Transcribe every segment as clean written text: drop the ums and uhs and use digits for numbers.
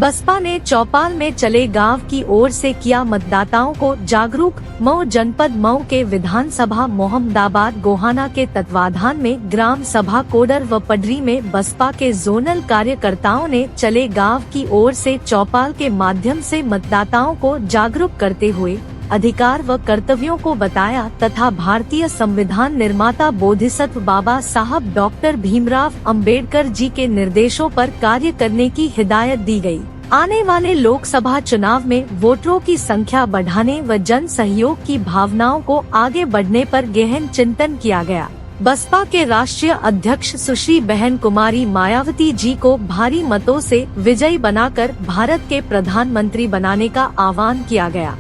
बसपा ने चौपाल में चले गांव की ओर से किया मतदाताओं को जागरूक। मऊ जनपद मऊ के विधानसभा मोहम्मदाबाद गोहाना के तत्वाधान में ग्राम सभा कोडर व पडरी में बसपा के जोनल कार्यकर्ताओं ने चले गांव की ओर से चौपाल के माध्यम से मतदाताओं को जागरूक करते हुए अधिकार व कर्तव्यों को बताया तथा भारतीय संविधान निर्माता बोधिसत्व बाबा साहब डॉक्टर भीमराव अंबेडकर जी के निर्देशों पर कार्य करने की हिदायत दी गई। आने वाले लोकसभा चुनाव में वोटरों की संख्या बढ़ाने व जन सहयोग की भावनाओं को आगे बढ़ने पर गहन चिंतन किया गया। बसपा के राष्ट्रीय अध्यक्ष सुश्री बहन कुमारी मायावती जी को भारी मतों से विजयी बनाकर भारत के प्रधानमंत्री बनाने का आह्वान किया गया।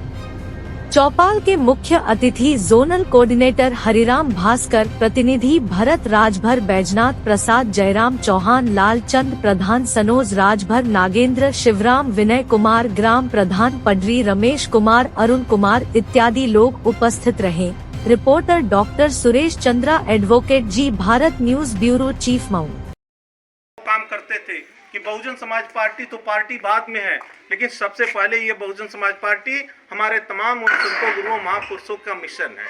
चौपाल के मुख्य अतिथि जोनल कोऑर्डिनेटर हरिराम भास्कर, प्रतिनिधि भरत राजभर, बैजनाथ प्रसाद, जयराम चौहान, लालचंद प्रधान, सनोज राजभर, नागेंद्र, शिवराम, विनय कुमार, ग्राम प्रधान पडरी, रमेश कुमार, अरुण कुमार इत्यादि लोग उपस्थित रहे। Reporter doctor Suresh Chandra, advocate ji, Bharat news bureau, chief Mau. काम करते थे कि बहुजन समाज पार्टी तो पार्टी बाद में है, लेकिन सबसे पहले ये बहुजन समाज पार्टी हमारे तमाम उन संतों, गुरुओं, महापुरुषों का मिशन है।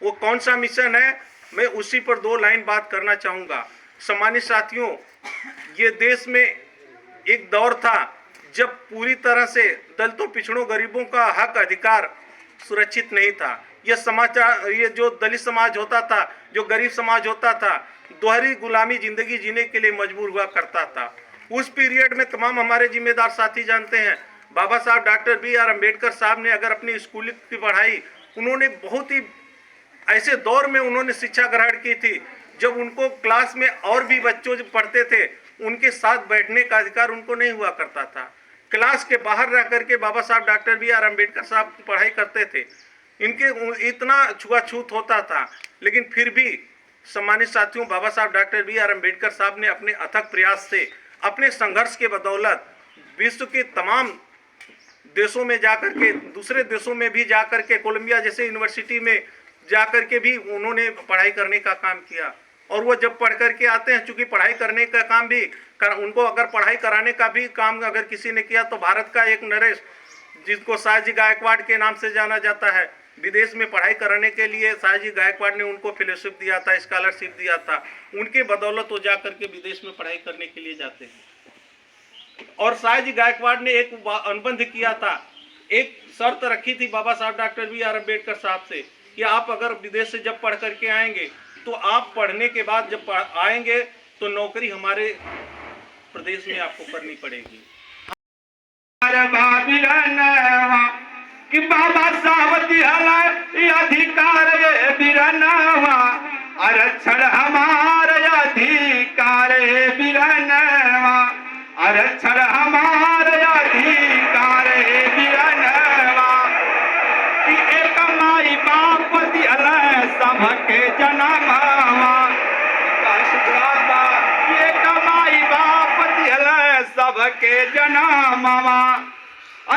वो कौन सा मिशन है, मैं उसी पर दो लाइन बात करना चाहूँगा। सम्मानित साथियों, ये देश में एक दौर था जब पूरी तरह से दलितों, पिछड़ों, गरीबों का हक अधिकार सुरक्षित नहीं था। ये जो दलित समाज होता था, जो गरीब समाज होता था, दोहरी गुलामी जिंदगी जीने के लिए मजबूर हुआ करता था। उस पीरियड में तमाम हमारे जिम्मेदार साथी जानते हैं, बाबा साहब डॉक्टर B.R. अम्बेडकर साहब ने अगर अपनी स्कूल की पढ़ाई, उन्होंने बहुत ही ऐसे दौर में उन्होंने शिक्षा ग्रहण की थी जब उनको क्लास में और भी बच्चों जो पढ़ते थे उनके साथ बैठने का अधिकार उनको नहीं हुआ करता था। क्लास के बाहर रह करके बाबा साहब डॉक्टर B.R. अम्बेडकर साहब पढ़ाई करते थे। इनके इतना छुआछूत होता था, लेकिन फिर भी सम्मानित साथियों, बाबा साहब डॉक्टर B.R. अम्बेडकर साहब ने अपने अथक प्रयास से, अपने संघर्ष के बदौलत विश्व के तमाम देशों में जाकर के, दूसरे देशों में भी जाकर के, कोलंबिया जैसे यूनिवर्सिटी में जाकर के भी उन्होंने पढ़ाई करने का काम किया। और वो जब पढ़ करके आते हैं, चूंकि पढ़ाई करने का काम भी उनको अगर पढ़ाई कराने का भी काम अगर किसी ने किया तो भारत का एक नरेश, जिसको शाहजी गायकवाड़ के नाम से जाना जाता है, विदेश में पढ़ाई कराने के लिए शाहजी गायकवाड़ ने उनको फेलोशिप दिया था, स्कॉलरशिप दिया था। उनके बदौलत वो जाकर के विदेश में पढ़ाई करने के लिए जाते हैं। और शाहजी गायकवाड़ ने एक अनुबंध किया था, एक शर्त रखी थी बाबा साहब डॉक्टर B.R. अम्बेडकर साहब से कि आप अगर विदेश से जब पढ़ करके आएंगे तो आप पढ़ने के बाद जब आएंगे तो नौकरी हमारे प्रदेश में आपको करनी पड़ेगी। कि बाबा साहब दिहला अधिकार बिरनवा, आरक्षण हमारे अधिकार बिरनवा, आरक्षण हमारे अधिकार बिरनवा। कि एक माई बाप दिहला सबके जनमवा, एक माई बाप दिहला सबके जनमवा,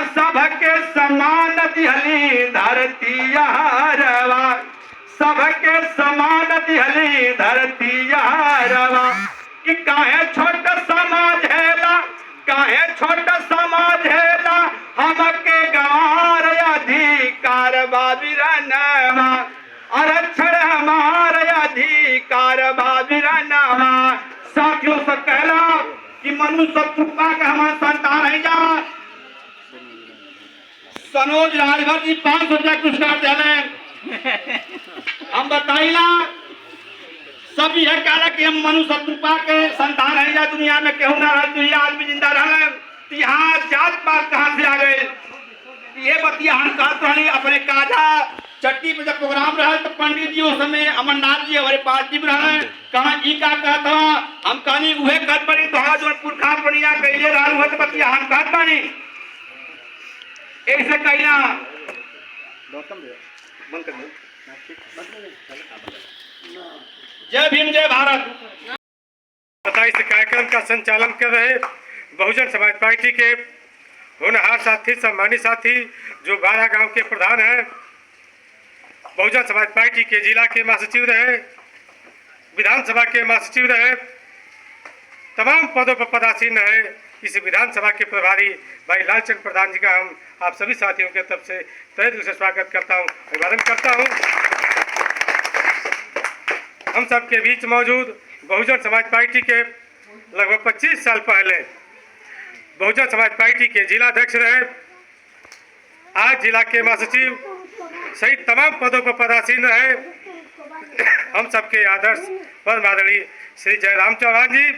सबके समान दिहली धरती यारवा, सबके समान दिहली धरती यारवा। कि काहे छोटा समाज हैला, काहे छोटा समाज हैला, हमके गवार अधिकार बाबिरनवा, आरक्षण हमारे अधिकार बाबिरनवा। साथियों से कहला कि मनुष्य कृपा के हमारे संतान है जा। सनोज राजभर जी 500 रुपया पुरस्कार दिले। हम बताइला सब यह कहला कि हम मनुष्य कृपा के संतान है, या दुनिया में केहू ना रह, दुनिया आदमी जिंदा रहले, तो यहाँ जात पात कहाँ से आ गए? ये बतिया हम कहते रही अपने काजा चट्टी पे जब प्रोग्राम रहे तो पंडित जी उस समय अमरनाथ जी हमारे पार्टी में रहे, कहा ई का कहता हम कहनी उहे कहत पड़ी तो जो पुरखा पड़िया कैले रहल हुए तो बतिया हम कहत बानी ऐसे कहना बंद कर दो। जय भीम, जय भारत। इस कार्यक्रम का संचालन कर रहे बहुजन समाज पार्टी के होनहार साथी, सम्मानित साथी, जो 12 गांव के प्रधान हैं, बहुजन समाज पार्टी के जिला के महासचिव रहे, विधानसभा के महासचिव रहे, तमाम पदों पर पदासीन रहे, इस विधानसभा के प्रभारी भाई लालचंद प्रधान जी का हम आप सभी साथियों के तरफ से तहे दिल से स्वागत करता हूँ, अभिवादन करता हूँ। हम सबके बीच मौजूद बहुजन समाज पार्टी के लगभग 25 साल पहले बहुजन समाज पार्टी के जिला अध्यक्ष रहे, आज जिला के महासचिव सहित तमाम पदों पर पदासीन रहे हम सबके आदर्श परम आदरणीय श्री जयराम चौहान जी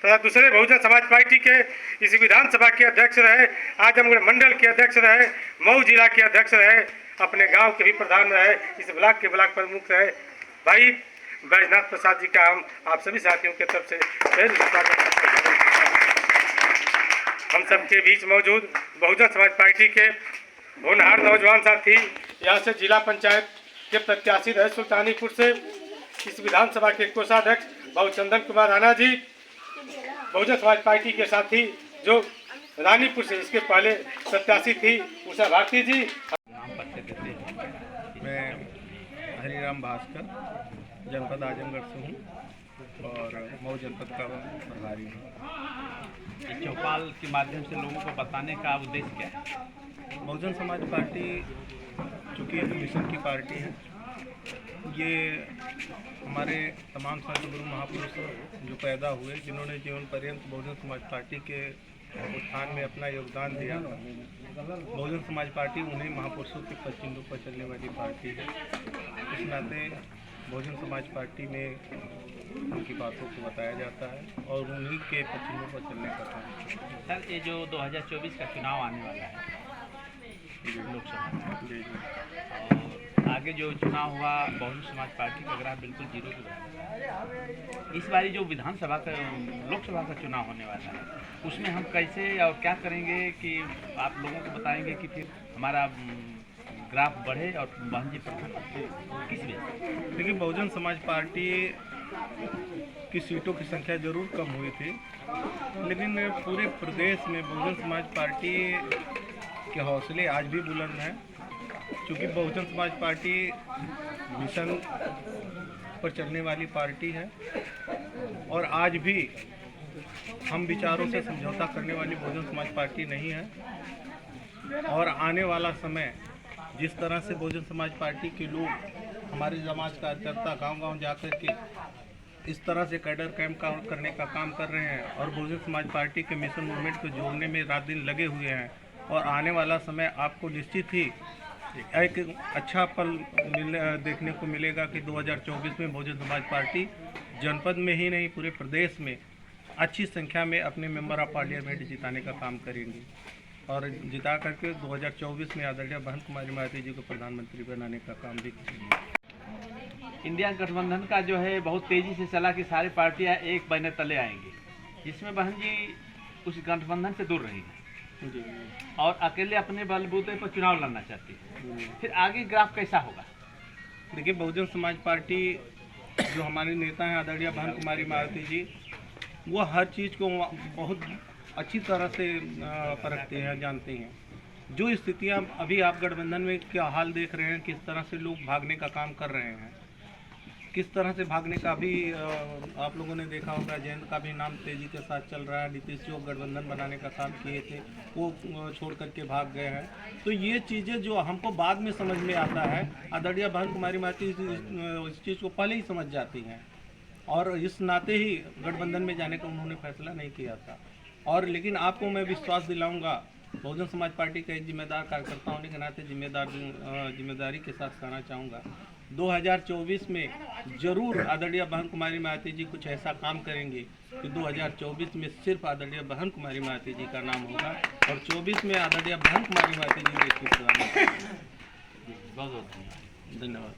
तथा दूसरे बहुजन समाज पार्टी के इस विधानसभा के अध्यक्ष रहे, आजमगढ़ मंडल के अध्यक्ष रहे, मऊ जिला के अध्यक्ष रहे, अपने गांव के भी प्रधान रहे, इस ब्लॉक के ब्लॉक प्रमुख रहे भाई बैजनाथ प्रसाद जी का हम आप सभी साथियों की तरफ से हम सबके बीच मौजूद बहुजन समाज पार्टी के होनहार नौजवान साथी, यहाँ से जिला पंचायत के प्रत्याशी रहे सुल्तानीपुर से इस विधानसभा के कोषाध्यक्ष भाऊ चंदन कुमार राणा जी, बहुजन समाज पार्टी के साथी जो रानीपुर से इसके पहले प्रत्याशी थी उषा भारती जी। मैं हरिराम भास्कर जनपद आजमगढ़ से हूँ और मऊ जनपद का प्रभारी हूँ। चौपाल के माध्यम से लोगों को बताने का उद्देश्य क्या है? बहुजन समाज पार्टी चूँकि एक मिशन की पार्टी है, ये हमारे तमाम संत गुरु महापुरुष जो पैदा हुए, जिन्होंने जीवन पर्यंत बहुजन समाज पार्टी के उत्थान में अपना योगदान दिया, बहुजन समाज पार्टी उन्हीं महापुरुषों के पश्चिमों पर चलने वाली पार्टी है। इस नाते बहुजन समाज पार्टी में उनकी बातों को बताया जाता है और उन्हीं के पश्चिमों पर चलने का काम। सर, ये जो 2024 का चुनाव आने वाला है लोकसभा, जी और आगे जो चुनाव हुआ बहुजन समाज पार्टी का ग्राफ बिल्कुल जीरो पे बना। इस बारी जो विधानसभा का लोकसभा का चुनाव होने वाला है, उसमें हम कैसे और क्या करेंगे कि आप लोगों को बताएंगे कि फिर हमारा ग्राफ बढ़े और बहन जी प्रधानमंत्री किस वजह? देखिए, बहुजन समाज पार्टी की सीटों की संख्या जरूर कम हुई थी, लेकिन पूरे प्रदेश में बहुजन समाज पार्टी के हौसले आज भी बुलंद हैं, क्योंकि बहुजन समाज पार्टी मिशन पर चलने वाली पार्टी है और आज भी हम विचारों से समझौता करने वाली बहुजन समाज पार्टी नहीं है। और आने वाला समय जिस तरह से बहुजन समाज पार्टी के लोग, हमारे समाज कार्यकर्ता गांव-गांव जाकर के इस तरह से कैडर कैंप करने का काम कर रहे हैं और बहुजन समाज पार्टी के मिशन मूवमेंट को जोड़ने में रात दिन लगे हुए हैं, और आने वाला समय आपको निश्चित ही एक अच्छा पल देखने को मिलेगा कि 2024 में बहुजन समाज पार्टी जनपद में ही नहीं पूरे प्रदेश में अच्छी संख्या में अपने मेंबर ऑफ पार्लियामेंट जिताने का काम करेंगे और जिता करके 2024 में आदरणीय बहन कुमारी मायावती जी को प्रधानमंत्री बनाने का काम भी करेंगे। इंडिया गठबंधन का जो है बहुत तेजी से चला कि सारी पार्टियां एक बैनर तले आएंगी, जिसमें बहन जी उस गठबंधन से दूर रहेंगे और अकेले अपने बलबूते पर चुनाव लड़ना चाहती है। फिर आगे ग्राफ कैसा होगा? देखिए, बहुजन समाज पार्टी जो हमारे नेता हैं आदरणीय बहन कुमारी मायावती जी, वो हर चीज़ को बहुत अच्छी तरह से परखते हैं, जानते हैं। जो स्थितियां अभी आप गठबंधन में क्या हाल देख रहे हैं, किस तरह से लोग भागने का काम कर रहे हैं, किस तरह से भागने का भी आप लोगों ने देखा होगा, जयंत का भी नाम तेजी के साथ चल रहा है। नीतीश जो गठबंधन बनाने का काम किए थे वो छोड़ करके भाग गए हैं। तो ये चीज़ें जो हमको बाद में समझ में आता है, आदरणीय बहन कुमारी मायावती इस चीज़ को पहले ही समझ जाती हैं और इस नाते ही गठबंधन में जाने का उन्होंने फैसला नहीं किया था। और लेकिन आपको मैं विश्वास दिलाऊंगा, बहुजन समाज पार्टी का एक जिम्मेदार कार्यकर्ता होने के नाते जिम्मेदारी के साथ कहना चाहूँगा, 2024 में जरूर आदरणीय बहन कुमारी मायावती जी कुछ ऐसा काम करेंगे कि 2024 में सिर्फ आदरणीय बहन कुमारी मायावती जी का नाम होगा और 24 में आदरणीय बहन कुमारी मायावती जी देश की प्रधानमंत्री। बहुत बहुत धन्यवाद।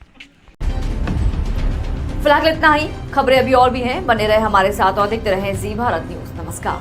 फिलहाल इतना ही। खबरें अभी और भी हैं, बने रहे हमारे साथ और देखते रहें जी भारत न्यूज। नमस्कार।